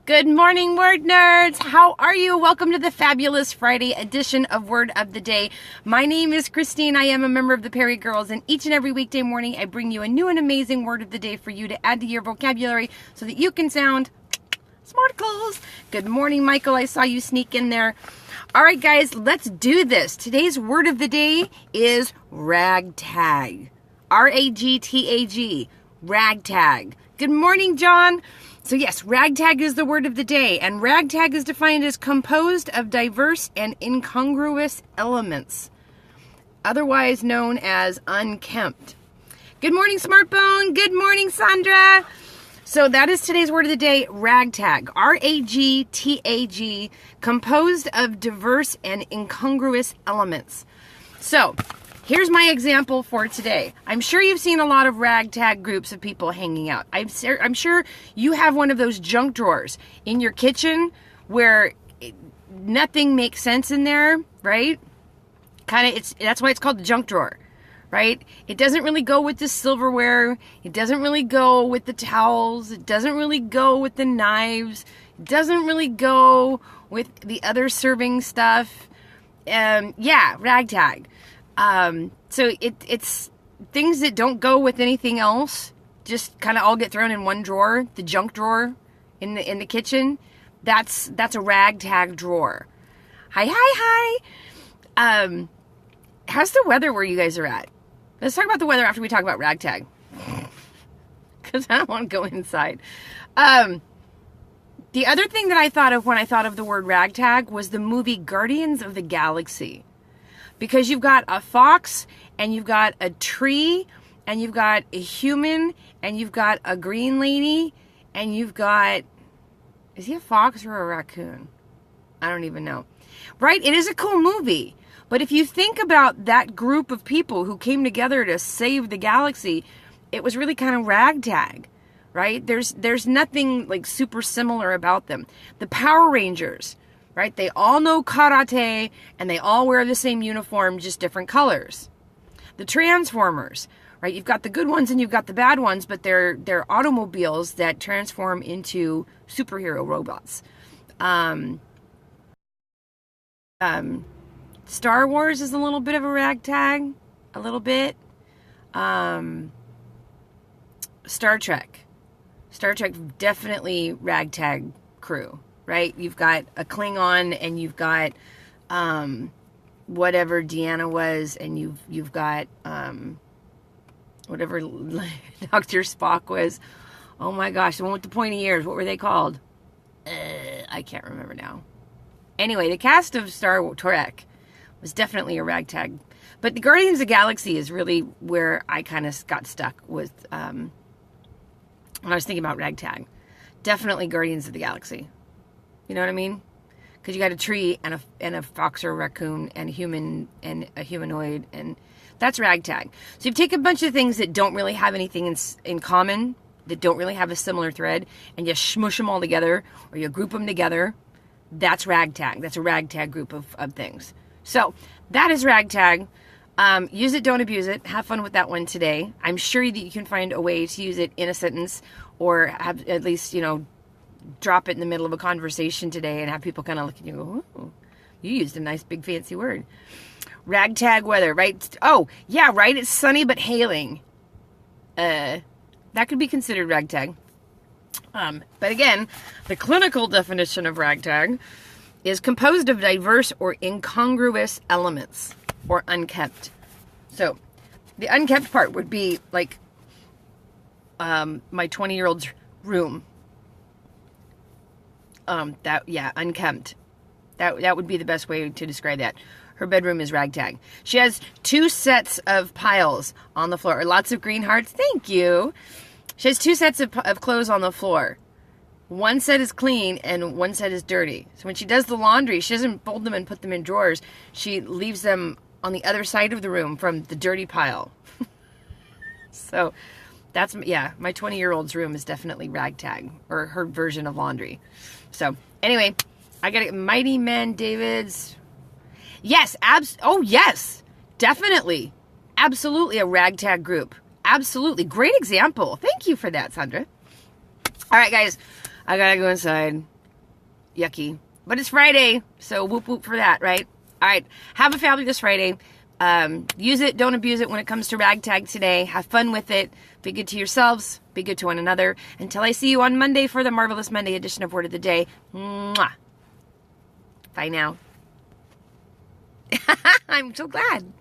Good morning, word nerds. How are you? Welcome to the fabulous Friday edition of Word of the Day. My name is Christine. I am a member of the Perry Girls, and each and every weekday morning I bring you a new and amazing word of the day for you to add to your vocabulary so that you can sound smarticles. Good morning, Michael. I saw you sneak in there. All right, guys, let's do this. Today's word of the day is ragtag. R-A-G-T-A-G. Ragtag. Good morning, John. So yes, ragtag is the word of the day, and ragtag is defined as composed of diverse and incongruous elements, otherwise known as unkempt. Good morning, Smartbone. Good morning, Sandra. So that is today's word of the day, ragtag. R-A-G-T-A-G, composed of diverse and incongruous elements. So here's my example for today. I'm sure you've seen a lot of ragtag groups of people hanging out. I'm sure you have one of those junk drawers in your kitchen where nothing makes sense in there, right? That's why it's called the junk drawer, right? It doesn't really go with the silverware. It doesn't really go with the towels. It doesn't really go with the knives. It doesn't really go with the other serving stuff. Yeah, ragtag. So it's things that don't go with anything else, just kind of all get thrown in one drawer, the junk drawer in the kitchen. That's a ragtag drawer. Hi. How's the weather where you guys are at? Let's talk about the weather after we talk about ragtag. Cause I don't want to go inside. The other thing that I thought of when I thought of the word ragtag was the movie Guardians of the Galaxy. Because you've got a fox, and you've got a tree, and you've got a human, and you've got a green lady, and you've got... Is he a fox or a raccoon? I don't even know. Right? It is a cool movie. But if you think about that group of people who came together to save the galaxy, it was really kind of ragtag. Right? There's nothing like super similar about them. The Power Rangers... Right? They all know karate, and they all wear the same uniform, just different colors. The Transformers, right? You've got the good ones and you've got the bad ones, but they're automobiles that transform into superhero robots. Star Wars is a little bit of a ragtag, a little bit. Star Trek definitely ragtag crew. Right? You've got a Klingon, and you've got whatever Deanna was, and you've got whatever Dr. Spock was. Oh my gosh, the one with the pointy ears. What were they called? I can't remember now. Anyway, the cast of Star Trek was definitely a ragtag. But the Guardians of the Galaxy is really where I kind of got stuck with when I was thinking about ragtag. Definitely Guardians of the Galaxy. You know what I mean? Because you got a tree and a fox or a raccoon and a human and a humanoid, and that's ragtag. So you take a bunch of things that don't really have anything in common, that don't really have a similar thread, and you smush them all together, or you group them together. That's ragtag. That's a ragtag group of things. So that is ragtag. Use it, don't abuse it. Have fun with that one today. I'm sure that you can find a way to use it in a sentence, or have at least, drop it in the middle of a conversation today and have people kind of look at you and go, oh, you used a nice big fancy word. Ragtag weather, right? Oh, yeah, right? It's sunny but hailing. That could be considered ragtag. But again, the clinical definition of ragtag is composed of diverse or incongruous elements, or unkempt. So the unkempt part would be like my 20-year-old's room. Unkempt. That would be the best way to describe that. Her bedroom is ragtag. She has 2 sets of piles on the floor. Lots of green hearts. Thank you. She has 2 sets of clothes on the floor. One set is clean and one set is dirty. So when she does the laundry, she doesn't fold them and put them in drawers. She leaves them on the other side of the room from the dirty pile. So that's, yeah, my 20-year-old's room is definitely ragtag, or her version of laundry. So anyway, I got it. Mighty Men Davids. Yes, yes, definitely. Absolutely a ragtag group. Absolutely. Great example. Thank you for that, Sandra. All right, guys, I gotta go inside. yucky. But it's Friday, so whoop whoop for that, right? All right, have a fabulous Friday. Use it, don't abuse it when it comes to Ragtag today. Have fun with it. Be good to yourselves. Be good to one another. Until I see you on Monday for the Marvelous Monday edition of Word of the Day. Mwah. Bye now. I'm so glad.